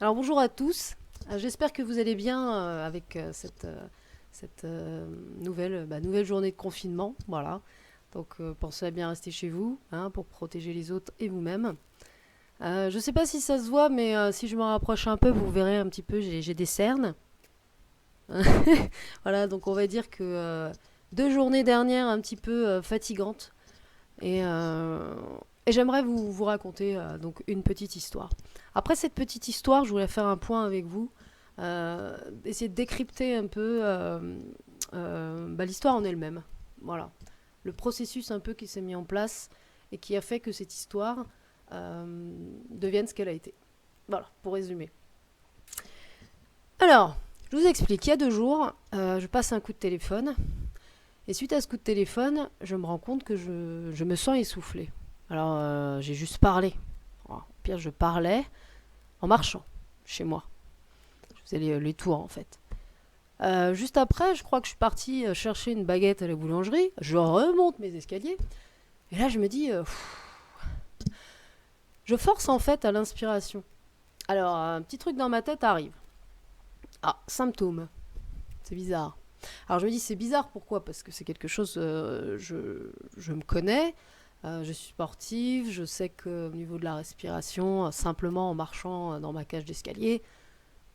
Alors bonjour à tous. J'espère que vous allez bien avec cette nouvelle journée de confinement. Voilà. Donc pensez à bien rester chez vous hein, pour protéger les autres et vous-même. Je ne sais pas si ça se voit, mais si je me rapproche un peu, vous verrez un petit peu, j'ai des cernes. Voilà, donc on va dire que 2 journées dernières un petit peu fatigantes. Et, euh, et j'aimerais vous raconter donc une petite histoire. Après cette petite histoire, je voulais faire un point avec vous, essayer de décrypter un peu l'histoire en elle-même. Voilà. Le processus un peu qui s'est mis en place et qui a fait que cette histoire devienne ce qu'elle a été. Voilà, pour résumer. Alors, je vous explique. Il y a 2 jours, je passe un coup de téléphone. Et suite à ce coup de téléphone, je me rends compte que je me sens essoufflée. Alors, j'ai juste parlé. Au pire, je parlais en marchant chez moi. Je faisais les tours en fait. Juste après, je crois que je suis partie chercher une baguette à la boulangerie. Je remonte mes escaliers. Et là, je me dis, je force en fait à l'inspiration. Alors, un petit truc dans ma tête arrive. Ah, symptôme. C'est bizarre. Alors, je me dis, c'est bizarre, pourquoi? Parce que c'est quelque chose, je me connais. Je suis sportive, je sais qu'au niveau de la respiration, simplement en marchant dans ma cage d'escalier,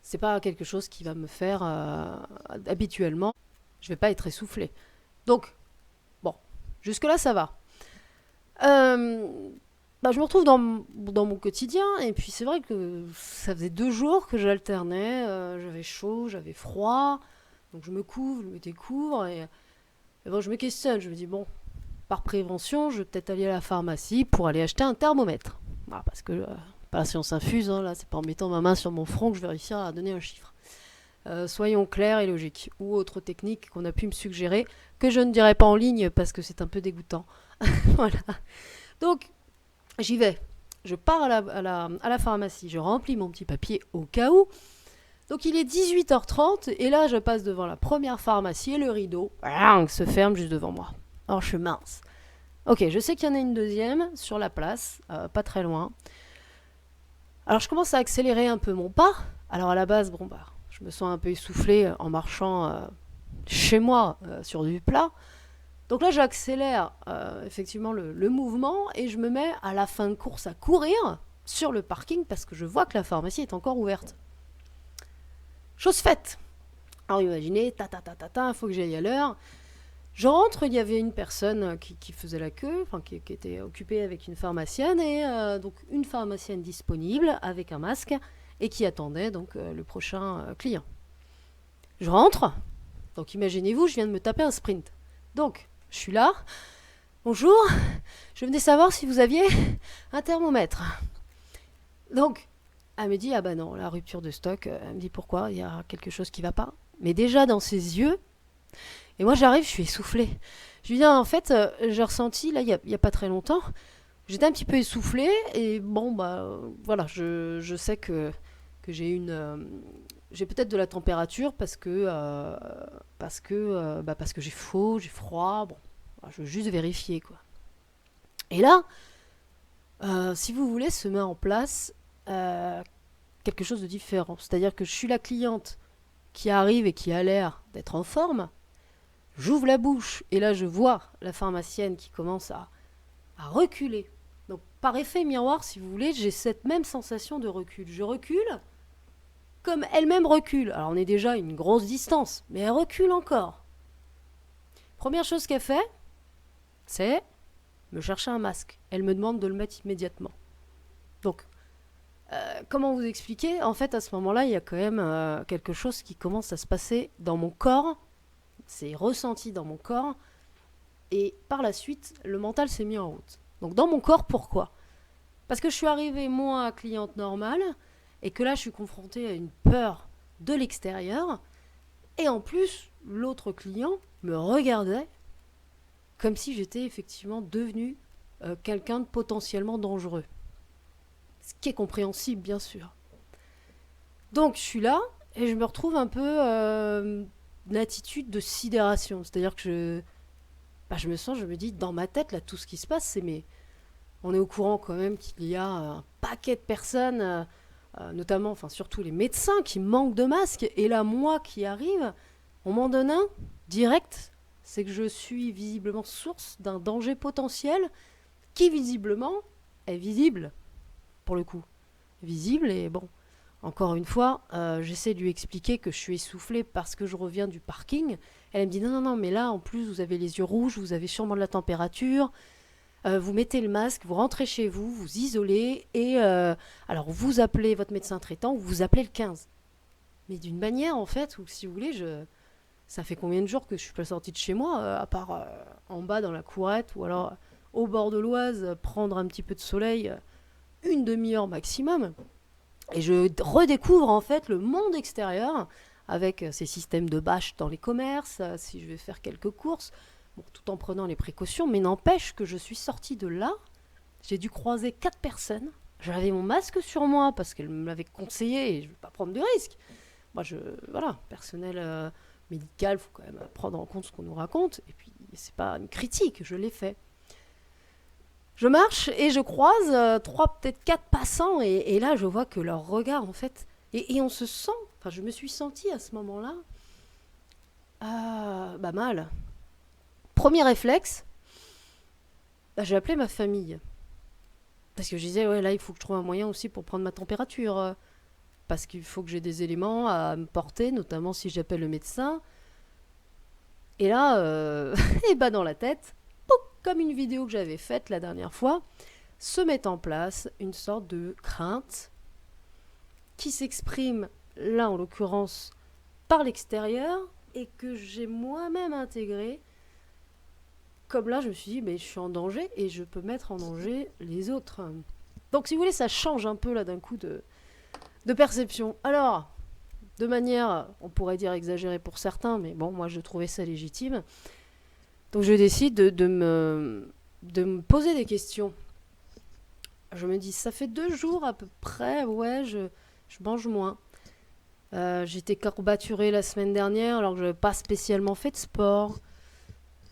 c'est pas quelque chose qui va me faire habituellement. Je vais pas être essoufflée. Donc, bon, jusque-là, ça va. Euh, je me retrouve dans mon quotidien, et puis c'est vrai que ça faisait 2 jours que j'alternais. J'avais chaud, j'avais froid, donc je me couvre, je me découvre, et bon, je me questionne. Je me dis, bon, par prévention, je vais peut-être aller à la pharmacie pour aller acheter un thermomètre. Voilà, parce que pas la science infuse, hein, là, c'est pas en mettant ma main sur mon front que je vais réussir à donner un chiffre. Soyons clairs et logiques. Ou autre technique qu'on a pu me suggérer, que je ne dirai pas en ligne parce que c'est un peu dégoûtant. Voilà. Donc, j'y vais. Je pars à la pharmacie, je remplis mon petit papier au cas où. Donc il est 18h30 et là je passe devant la première pharmacie et le rideau se ferme juste devant moi. Alors je suis mince. Ok, je sais qu'il y en a une deuxième sur la place, pas très loin. Alors je commence à accélérer un peu mon pas. Alors à la base, bon bah, je me sens un peu essoufflée en marchant chez moi sur du plat. Donc là, j'accélère effectivement le mouvement et je me mets à la fin de course à courir sur le parking parce que je vois que la pharmacie est encore ouverte. Chose faite. Alors imaginez, il faut que j'aille à l'heure. Je rentre, il y avait une personne qui faisait la queue, enfin qui était occupée avec une pharmacienne, et donc une pharmacienne disponible avec un masque et qui attendait donc le prochain client. Je rentre, donc imaginez-vous, je viens de me taper un sprint. Donc, je suis là. Bonjour, je venais savoir si vous aviez un thermomètre. Donc, elle me dit, ah bah non, la rupture de stock. Elle me dit pourquoi, il y a quelque chose qui va pas. Mais déjà dans ses yeux, et moi j'arrive, je suis essoufflée. Je lui dis, ah, en fait, j'ai ressenti, là, il y a pas très longtemps, j'étais un petit peu essoufflée, et bon, bah voilà, je sais que j'ai peut-être de la température parce que j'ai chaud, j'ai froid, bon, je veux juste vérifier, quoi. Et là, si vous voulez, se met en place euh, quelque chose de différent. C'est-à-dire que je suis la cliente qui arrive et qui a l'air d'être en forme. J'ouvre la bouche et là je vois la pharmacienne qui commence à reculer. Donc par effet miroir, si vous voulez, j'ai cette même sensation de recul. Je recule comme elle-même recule. Alors on est déjà à une grosse distance, mais elle recule encore. Première chose qu'elle fait, c'est me chercher un masque. Elle me demande de le mettre immédiatement. Donc comment vous expliquer? En fait, à ce moment-là, il y a quand même quelque chose qui commence à se passer dans mon corps. C'est ressenti dans mon corps. Et par la suite, le mental s'est mis en route. Donc dans mon corps, pourquoi? Parce que je suis arrivée, moi, cliente normale, et que là, je suis confrontée à une peur de l'extérieur. Et en plus, l'autre client me regardait comme si j'étais effectivement devenue quelqu'un de potentiellement dangereux. Ce qui est compréhensible, bien sûr. Donc je suis là et je me retrouve un peu une attitude de sidération. C'est-à-dire que je me sens, je me dis, dans ma tête, là, tout ce qui se passe, c'est mais on est au courant quand même qu'il y a un paquet de personnes notamment, enfin surtout les médecins qui manquent de masques, et là moi qui arrive, on m'en donne un direct, c'est que je suis visiblement source d'un danger potentiel qui visiblement est visible, pour le coup. Visible et bon, encore une fois, j'essaie de lui expliquer que je suis essoufflée parce que je reviens du parking. Elle me dit non, non, non, mais là en plus vous avez les yeux rouges, vous avez sûrement de la température, vous mettez le masque, vous rentrez chez vous, vous isolez et alors vous appelez votre médecin traitant ou vous appelez le 15. Mais d'une manière en fait où si vous voulez, ça fait combien de jours que je suis pas sortie de chez moi, à part en bas dans la courette ou alors au bord de l'Oise, prendre un petit peu de soleil, une demi-heure maximum. Et je redécouvre en fait le monde extérieur avec ces systèmes de bâches dans les commerces, si je vais faire quelques courses, bon, tout en prenant les précautions, mais n'empêche que je suis sortie de là, j'ai dû croiser 4 personnes, j'avais mon masque sur moi parce qu'elle me l'avait conseillé et je ne veux pas prendre de risques. Moi, voilà, personnel médical, il faut quand même prendre en compte ce qu'on nous raconte, et puis c'est pas une critique, je l'ai fait. Je marche et je croise 3, peut-être 4 passants et là je vois que leur regard en fait, et on se sent, enfin je me suis sentie à ce moment-là, bah mal. Premier réflexe, bah, j'ai appelé ma famille. Parce que je disais, ouais là il faut que je trouve un moyen aussi pour prendre ma température, parce qu'il faut que j'ai des éléments à me porter, notamment si j'appelle le médecin. Et là, et bah dans la tête, comme une vidéo que j'avais faite la dernière fois, se met en place une sorte de crainte qui s'exprime, là en l'occurrence, par l'extérieur et que j'ai moi-même intégré. Comme là, je me suis dit, mais je suis en danger et je peux mettre en danger les autres. Donc si vous voulez, ça change un peu là d'un coup de perception. Alors, de manière, on pourrait dire exagérée pour certains, mais bon, moi je trouvais ça légitime. Donc je décide de me poser des questions. Je me dis, ça fait 2 jours à peu près, ouais, je mange moins. J'étais courbaturée la semaine dernière alors que je n'avais pas spécialement fait de sport.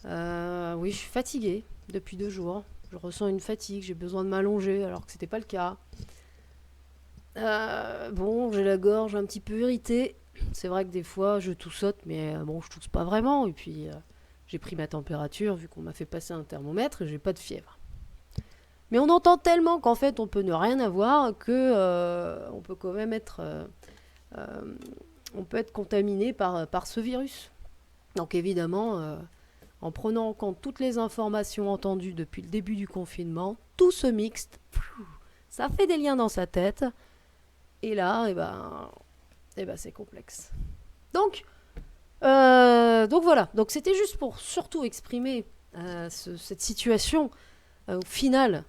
Oui, je suis fatiguée depuis 2 jours. Je ressens une fatigue, j'ai besoin de m'allonger alors que c'était pas le cas. Bon, j'ai la gorge un petit peu irritée. C'est vrai que des fois je toussote, mais bon, je tousse pas vraiment. Et puis j'ai pris ma température vu qu'on m'a fait passer un thermomètre et j'ai pas de fièvre. Mais on entend tellement qu'en fait on peut ne rien avoir que on peut quand même être, on peut être contaminé par ce virus. Donc évidemment, en prenant en compte toutes les informations entendues depuis le début du confinement, tout se mixte, ça fait des liens dans sa tête. Et là, eh ben c'est complexe. Donc, donc voilà. Donc c'était juste pour surtout exprimer cette situation au final.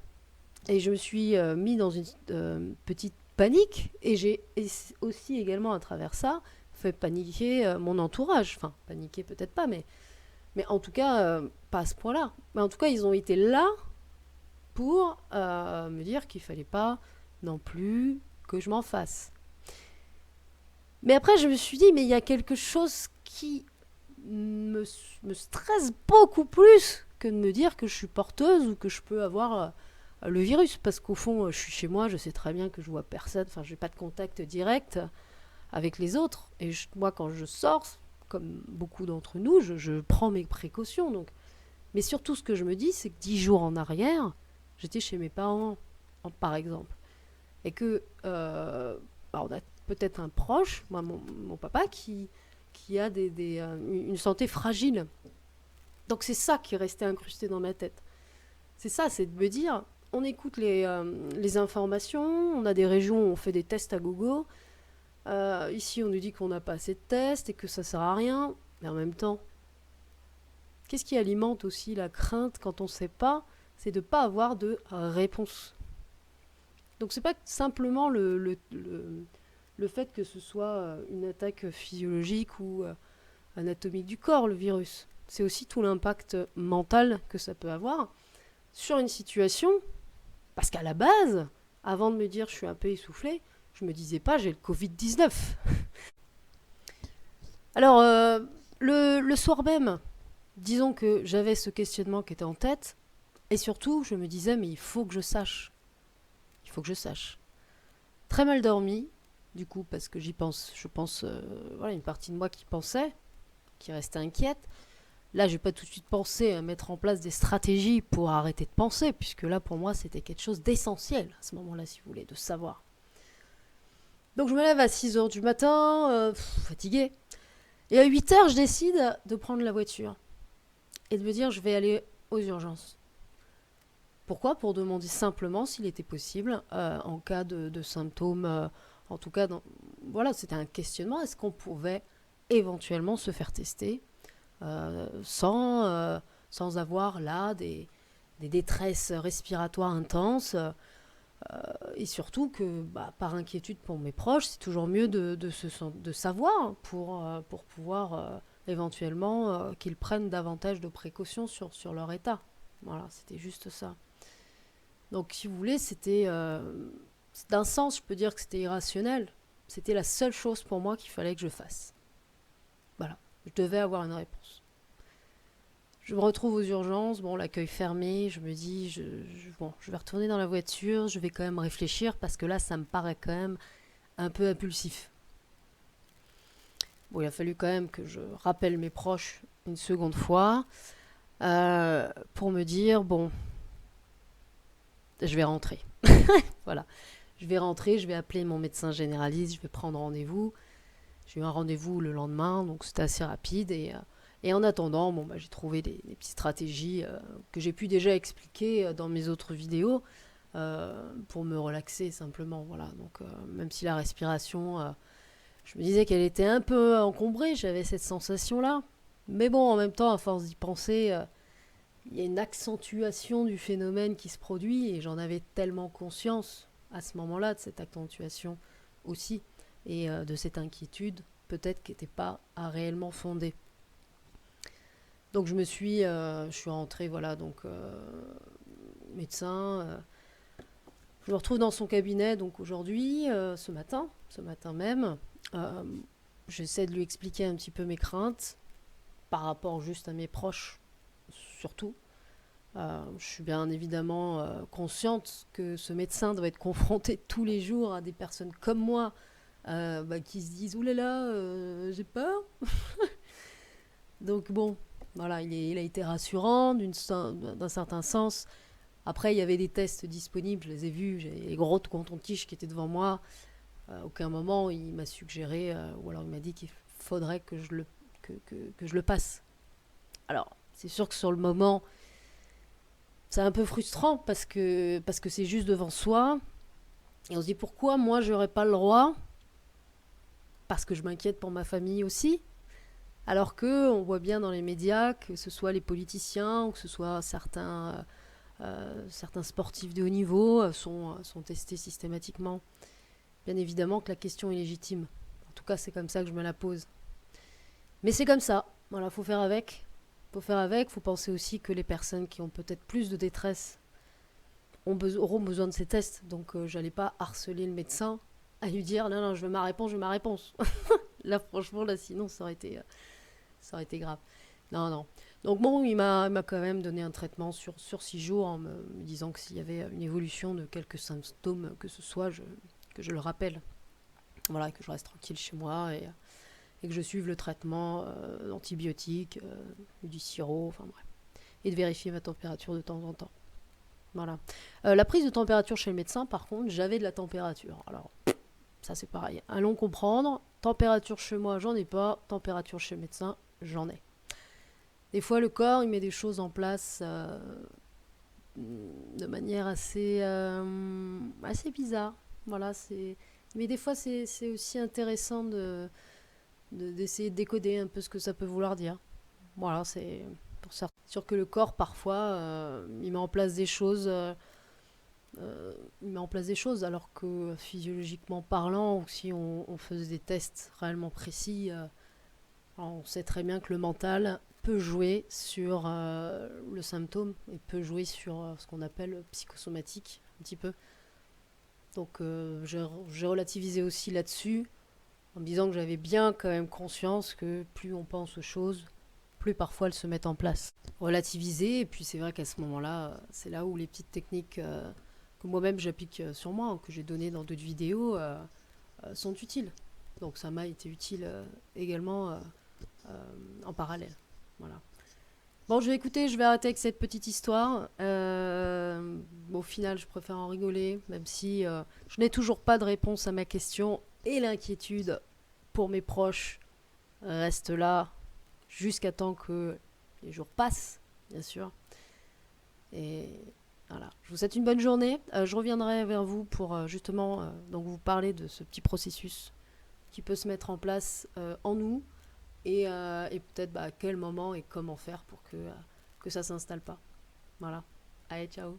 Et je me suis mis dans une petite panique. Et j'ai aussi également à travers ça fait paniquer mon entourage. Enfin, paniquer peut-être pas, mais en tout cas, pas à ce point-là. Mais en tout cas, ils ont été là pour me dire qu'il fallait pas non plus que je m'en fasse. Mais après, je me suis dit, mais il y a quelque chose qui me stresse beaucoup plus que de me dire que je suis porteuse ou que je peux avoir le virus. Parce qu'au fond, je suis chez moi, je sais très bien que je vois personne, enfin, je n'ai pas de contact direct avec les autres. Et moi, quand je sors, comme beaucoup d'entre nous, je prends mes précautions. Donc. Mais surtout, ce que je me dis, c'est que 10 jours en arrière, j'étais chez mes parents, par exemple. Et que on a peut-être un proche, moi, mon papa, qui a une santé fragile. Donc c'est ça qui est resté incrusté dans ma tête. C'est ça, c'est de me dire, on écoute les informations, on a des régions où on fait des tests à gogo. Ici, on nous dit qu'on n'a pas assez de tests et que ça sert à rien. Mais en même temps, qu'est-ce qui alimente aussi la crainte quand on ne sait pas? C'est de ne pas avoir de réponse. Donc c'est pas simplement le fait que ce soit une attaque physiologique ou anatomique du corps, le virus. C'est aussi tout l'impact mental que ça peut avoir sur une situation. Parce qu'à la base, avant de me dire je suis un peu essoufflée, je me disais pas j'ai le Covid-19. Alors, le soir même, disons que j'avais ce questionnement qui était en tête, et surtout, je me disais, mais il faut que je sache. Il faut que je sache. Très mal dormi, du coup, parce que j'y pense, je pense, voilà, une partie de moi qui pensait, qui restait inquiète. Là, je vais pas tout de suite penser à mettre en place des stratégies pour arrêter de penser, puisque là, pour moi, c'était quelque chose d'essentiel à ce moment-là, si vous voulez, de savoir. Donc, je me lève à 6 heures du matin, fatiguée. Et à 8 heures, je décide de prendre la voiture et de me dire, je vais aller aux urgences. Pourquoi? Pour demander simplement s'il était possible, en cas de symptômes, en tout cas, voilà, c'était un questionnement, est-ce qu'on pouvait éventuellement se faire tester sans avoir là des détresses respiratoires intenses, et surtout que par inquiétude pour mes proches, c'est toujours mieux de savoir pour pouvoir éventuellement qu'ils prennent davantage de précautions sur leur état. Voilà, c'était juste ça. Donc si vous voulez, c'était d'un sens, je peux dire que c'était irrationnel. C'était la seule chose pour moi qu'il fallait que je fasse. Voilà, je devais avoir une réponse. Je me retrouve aux urgences, bon, l'accueil fermé, je me dis, bon, je vais retourner dans la voiture, je vais quand même réfléchir parce que là, ça me paraît quand même un peu impulsif. Bon, il a fallu quand même que je rappelle mes proches une seconde fois pour me dire, bon, je vais rentrer. Voilà, je vais rentrer, je vais appeler mon médecin généraliste, je vais prendre rendez-vous. J'ai eu un rendez-vous le lendemain, donc c'était assez rapide. Et en attendant, bon, j'ai trouvé des petites stratégies que j'ai pu déjà expliquer dans mes autres vidéos pour me relaxer simplement. Voilà. Donc, même si la respiration, je me disais qu'elle était un peu encombrée, j'avais cette sensation-là. Mais bon, en même temps, à force d'y penser, il y a une accentuation du phénomène qui se produit et j'en avais tellement conscience à ce moment-là de cette accentuation aussi et de cette inquiétude peut-être qui n'était pas réellement fondée. Donc je suis rentrée, voilà, donc médecin. Je me retrouve dans son cabinet donc aujourd'hui, ce matin même. Euh, J'essaie de lui expliquer un petit peu mes craintes par rapport juste à mes proches, surtout. Je suis bien évidemment consciente que ce médecin doit être confronté tous les jours à des personnes comme moi qui se disent « Ouh là là, j'ai peur ». Donc bon, voilà, il a été rassurant d'un certain sens. Après, il y avait des tests disponibles, je les ai vus, j'ai les gros cotons-tiges qui étaient devant moi. À aucun moment, il m'a suggéré, ou alors il m'a dit qu'il faudrait que je le passe. Alors, c'est sûr que sur le moment, c'est un peu frustrant parce que c'est juste devant soi. Et on se dit pourquoi moi, je n'aurais pas le droit? Parce que je m'inquiète pour ma famille aussi. Alors que on voit bien dans les médias, que ce soit les politiciens ou que ce soit certains sportifs de haut niveau sont testés systématiquement. Bien évidemment que la question est légitime. En tout cas, c'est comme ça que je me la pose. Mais c'est comme ça. Voilà, faut faire avec. Faut faire avec. Faut penser aussi que les personnes qui ont peut-être plus de détresse auront besoin de ces tests. Donc, j'allais pas harceler le médecin à lui dire non, non, je veux ma réponse, je veux ma réponse. Là, franchement, là, sinon, ça aurait été grave. Non, non. Donc bon, il m'a quand même donné un traitement sur 6 jours en me disant que s'il y avait une évolution de quelques symptômes que ce soit, que je le rappelle. Voilà, que je reste tranquille chez moi et que je suive le traitement antibiotique, du sirop, enfin bref. Et de vérifier ma température de temps en temps. Voilà. La prise de température chez le médecin, par contre, j'avais de la température. Alors, ça c'est pareil. Allons comprendre. Température chez moi, j'en ai pas. Température chez le médecin, j'en ai. Des fois, le corps, il met des choses en place de manière assez bizarre. Voilà, mais des fois, c'est aussi intéressant d'essayer de décoder un peu ce que ça peut vouloir dire. Voilà, c'est pour ça. Sûr que le corps, parfois, il met en place des choses. Il met en place des choses alors que physiologiquement parlant, ou si on faisait des tests réellement précis, on sait très bien que le mental peut jouer sur le symptôme et peut jouer sur ce qu'on appelle psychosomatique un petit peu. Donc j'ai relativisé aussi là-dessus en me disant que j'avais bien quand même conscience que plus on pense aux choses, plus parfois elles se mettent en place. Relativiser, et puis c'est vrai qu'à ce moment-là, c'est là où les petites techniques que moi-même j'applique sur moi, que j'ai donné dans d'autres vidéos, sont utiles. Donc ça m'a été utile également en parallèle. Voilà. Bon, je vais arrêter avec cette petite histoire. Au final, je préfère en rigoler, même si je n'ai toujours pas de réponse à ma question et l'inquiétude pour mes proches reste là jusqu'à temps que les jours passent, bien sûr. Et voilà. Je vous souhaite une bonne journée. Je reviendrai vers vous pour justement donc vous parler de ce petit processus qui peut se mettre en place en nous et peut-être à quel moment et comment faire pour que ça s'installe pas. Voilà. Allez, ciao.